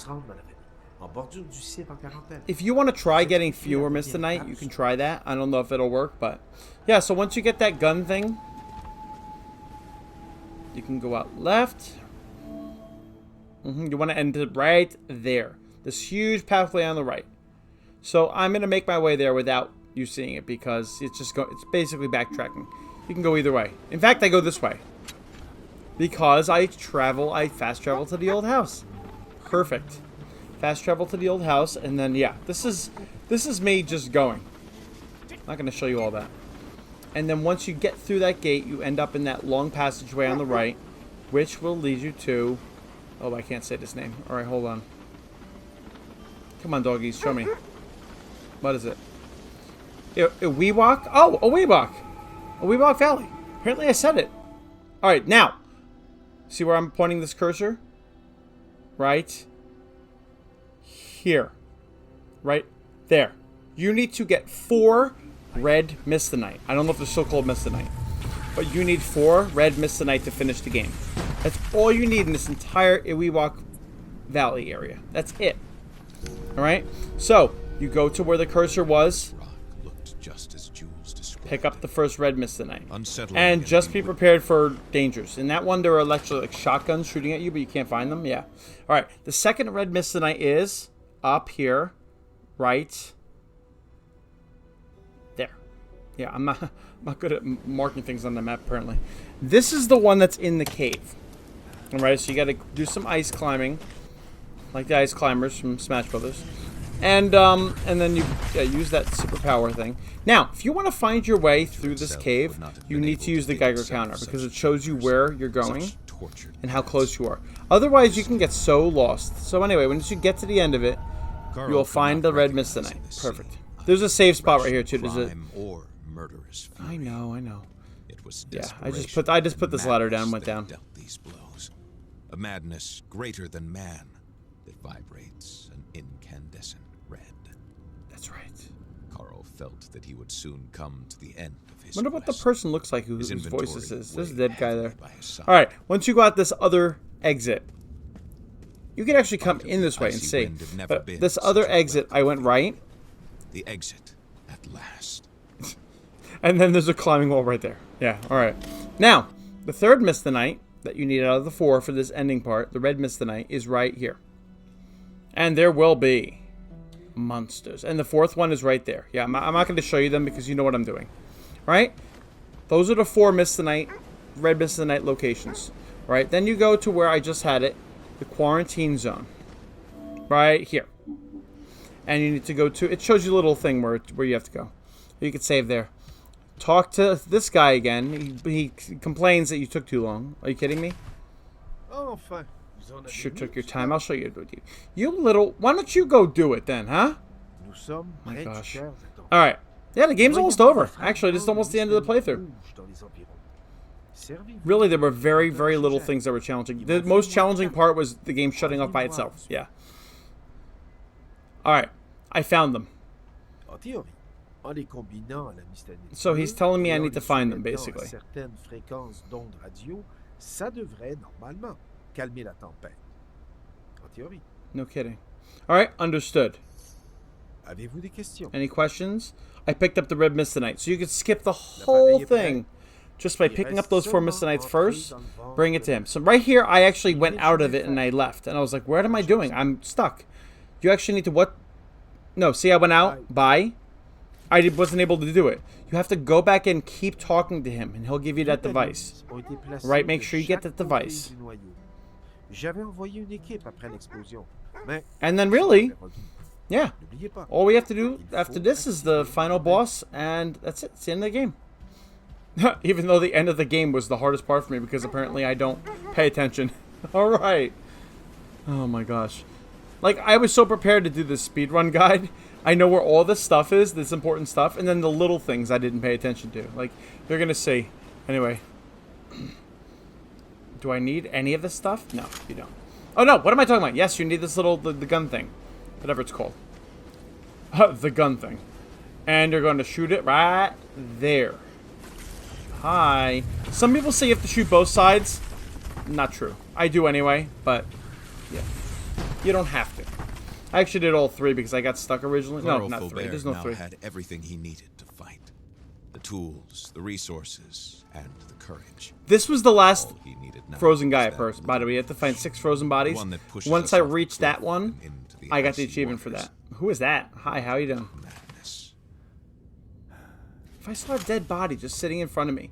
If you want to try getting fewer mist tonight, you can try that. I don't know if it'll work, but yeah, so once you get that gun thing, you can go out left. You want to end it right there. This huge pathway on the right. So I'm going to make my way there without you seeing it because it's basically backtracking. You can go either way. In fact, I go this way. Because I fast travel to the old house. Perfect. Fast travel to the old house and then yeah, this is me just going. I'm not going to show you all that. And then once you get through that gate, you end up in that long passageway on the right, which will lead you to... Oh, I can't say this name. All right, hold on. Come on, doggies, show me. What is it? A Weewalk? Oh, a Weewalk. A Weewalk Valley. Apparently I said it. All right, now. See where I'm pointing this cursor? Right here. Right there. You need to get 4 red Mistonite. I don't know if they're still called Mistonite. But you need 4 red Mistonite to finish the game. That's all you need in this entire Iwiwak Valley area. That's it. Alright? So, you go to where the cursor was. Pick up the first red Mistonite. And just be prepared for dangers. In that one, there are actually like shotguns shooting at you, but you can't find them. Yeah. Alright. The second red Mistonite is up here. Right there. Yeah, I'm not good at marking things on the map, apparently. This is the one that's in the cave. Alright, so you gotta do some ice climbing. Like the ice climbers from Smash Brothers. And then you use that superpower thing. Now, if you want to find your way through this cave, you need to use the Geiger counter because it shows you where you're going and how close you are. Otherwise, you can get so lost. So anyway, once you get to the end of it, you'll find the red Mistonite. Perfect. There's a safe spot right here too. There's a... I know. It was Yeah, desperation I just put and this ladder down and madness went that down. dealt these blows. A madness greater than man that vibrates an incandescent red. That's right. Carl felt that he would soon come to the end of his Wonder what the quest. person looks like whose His voice this inventory is. There's a weighed dead guy heavily there. by his side. All right, once you go out this other exit, you can actually come Part of in the this way and icy see. wind had never But been this such other a exit, I went welcome right, The exit at last. and then there's a climbing wall right there. Yeah, all right. Now, the third Miss the Night that you need out of the 4 for this ending part, the red Miss the Night, is right here. And there will be monsters. And the 4th one is right there. Yeah, I'm not going to show you them because you know what I'm doing. All right? Those are the 4 Miss the Night, red Miss the Night locations. All right? Then you go to where I just had it, the quarantine zone. Right here. And you need to go to, it shows you a little thing where you have to go. You can save there. Talk to this guy again. He complains that you took too long. Are you kidding me? Enfin, vous en avez Sure vu, took your c'est time. pas- I'll show you. You little, why don't you go do it then, huh? Nous sommes My près du gosh. cœur d'Atlanta. All right. Yeah, the game's almost Voyons over. des Actually, this is almost the end of the fragments playthrough. rouges dans les environs. Servez-vous Really, there were de very, votre very little oxygène. things that were challenging. The most challenging part was the game shutting off by itself. Yeah. All right. I found them. En théorie, en les combinant à la mystanide So he's bleue telling me et I en need to les find them, soumettant à basically. certaines fréquences d'ondes radio, ça devrait normalement calmer la tempête. En théorie. No kidding. All right. Understood. Avez-vous des questions? Any questions? I picked up the red Mist tonight. So you could skip the whole thing just by picking up those 4 Mist Tonights first. Bring it to him. So right here, I actually went out of it and I left. And I was like, what am I doing? I'm stuck. You actually need to what? No, see, I went out. Bye. Wasn't able to do it. You have to go back and keep talking to him, and he'll give you that device. Right, make sure you get that device. J'avais envoyé une équipe après l'explosion. Mais And then really, yeah, n'oubliez pas. all we have to do after this is the final boss, and that's it. It's the end of the game. Even though the end of the game was the hardest part for me, because apparently I don't pay attention. All right. Oh my gosh. Like, I was so prepared to do this speedrun guide. I know where all this stuff is, this important stuff, and then the little things I didn't pay attention to. Like, you're going to see. Anyway. Do I need any of this stuff? No, you don't. Oh, no. What am I talking about? Yes, you need this little, the gun thing. Whatever it's called. The gun thing. And you're going to shoot it right there. Hi. Some people say you have to shoot both sides. Not true. I do anyway, but yeah. You don't have to. I actually did all 3 because I got stuck originally. No, Carl not 3. Faubert There's no now 3. had everything he needed to fight. The tools, the resources, and the courage. This was the last All he needed now frozen guy was at that first. By the way, you have to find 6 frozen the bodies. one that pushes Once us I off the reached cliff that one, and into the I got the icy achievement for waters. that. Who is that? Hi, how you doing? Madness. If I saw a dead body just sitting in front of me,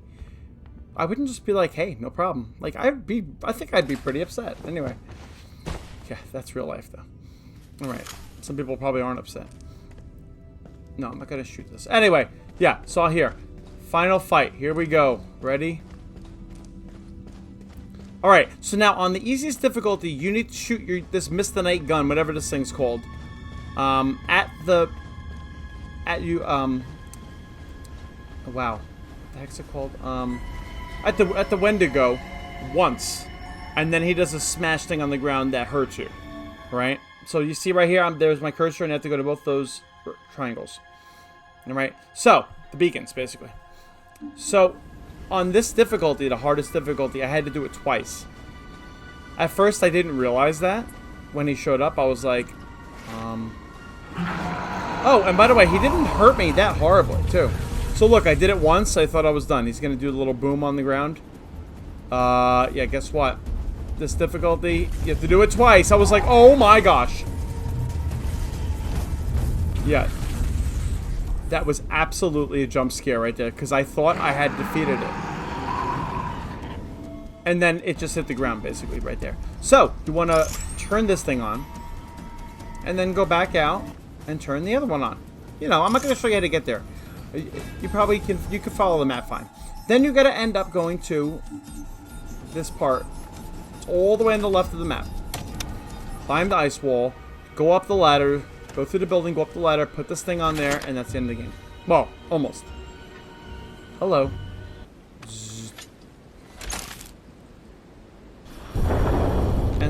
I wouldn't just be like, hey, no problem. Like, I think I'd be pretty upset. Anyway. Yeah, that's real life, though. Alright. Some people probably aren't upset. No, I'm not going to shoot this. Anyway, yeah, saw here. Final fight. Here we go. Ready? Alright, so now on the easiest difficulty, you need to shoot this Miss the Night gun, whatever this thing's called. Wow. What the heck's it called? At the Wendigo once. And then he does a smash thing on the ground that hurts you. Right? So you see right here, there's my cursor, and I have to go to both those triangles. Alright? So, the beacons, basically. So, on this difficulty, the hardest difficulty, I had to do it twice. At first, I didn't realize that. When he showed up, I was like, Oh, and by the way, he didn't hurt me that horribly, too. So look, I did it once, I thought I was done. He's gonna do a little boom on the ground. Yeah, guess what? This difficulty, you have to do it twice. I was like, oh my gosh. Yeah. That was absolutely a jump scare right there, because I thought I had defeated it. And then it just hit the ground, basically, right there. So, you want to turn this thing on, and then go back out, and turn the other one on. You know, I'm not going to show you how to get there. You probably can, you can follow the map fine. Then you got to end up going to this part. It's all the way on the left of the map. Climb the ice wall, go up the ladder, go through the building, go up the ladder, put this thing on there, and that's the end of the game. Well, almost. Hello.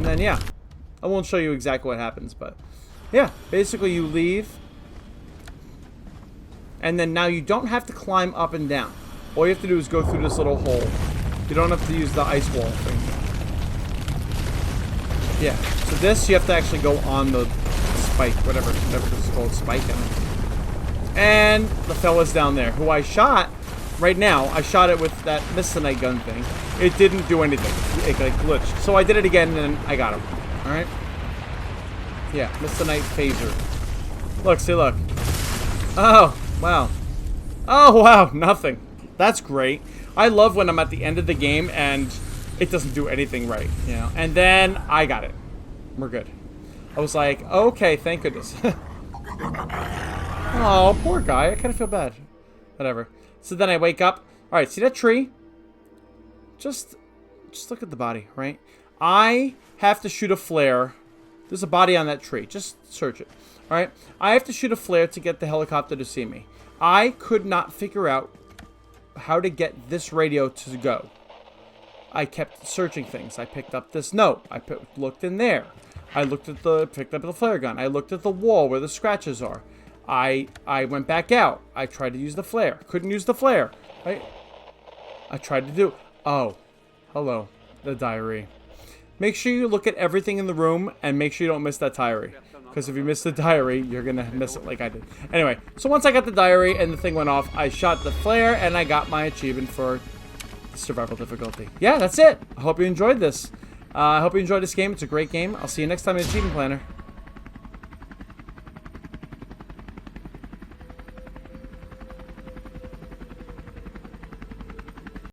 then, yeah. I won't show you exactly what happens, but... Yeah, basically you leave. And then now you don't have to climb up and down. All you have to do is go through this little hole. You don't have to use the ice wall thing. Yeah, so this you have to actually go on the spike, whatever this is called, spike. And the fella's down there, who I shot right now. I shot it with that Mistonite gun thing. It didn't do anything. It like glitched. So I did it again and I got him. Alright? Yeah, Mistonite phaser. Look, see, look. Oh, wow. Oh, wow, nothing. That's great. I love when I'm at the end of the game and it doesn't do anything right, you know. And then I got it. We're good. I was like, okay, thank goodness. Oh, poor guy. I kind of feel bad. Whatever. So then I wake up. All right, see that tree? Just look at the body, right? I have to shoot a flare. There's a body on that tree. Just search it. All right? I have to shoot a flare to get the helicopter to see me. I could not figure out how to get this radio to go. I kept searching things. I picked up this note. I looked in there. I picked up the flare gun. I looked at the wall where the scratches are. I went back out. I tried to use the flare. Couldn't use the flare. I tried to do... Oh. Hello. The diary. Make sure you look at everything in the room and make sure you don't miss that diary. Because if you miss the diary, you're going to miss it like I did. Anyway, so once I got the diary and the thing went off, I shot the flare and I got my achievement for survival difficulty. Yeah, that's it. I hope you enjoyed this. I hope you enjoyed this game. It's a great game. I'll see you next time in Achievement Planner.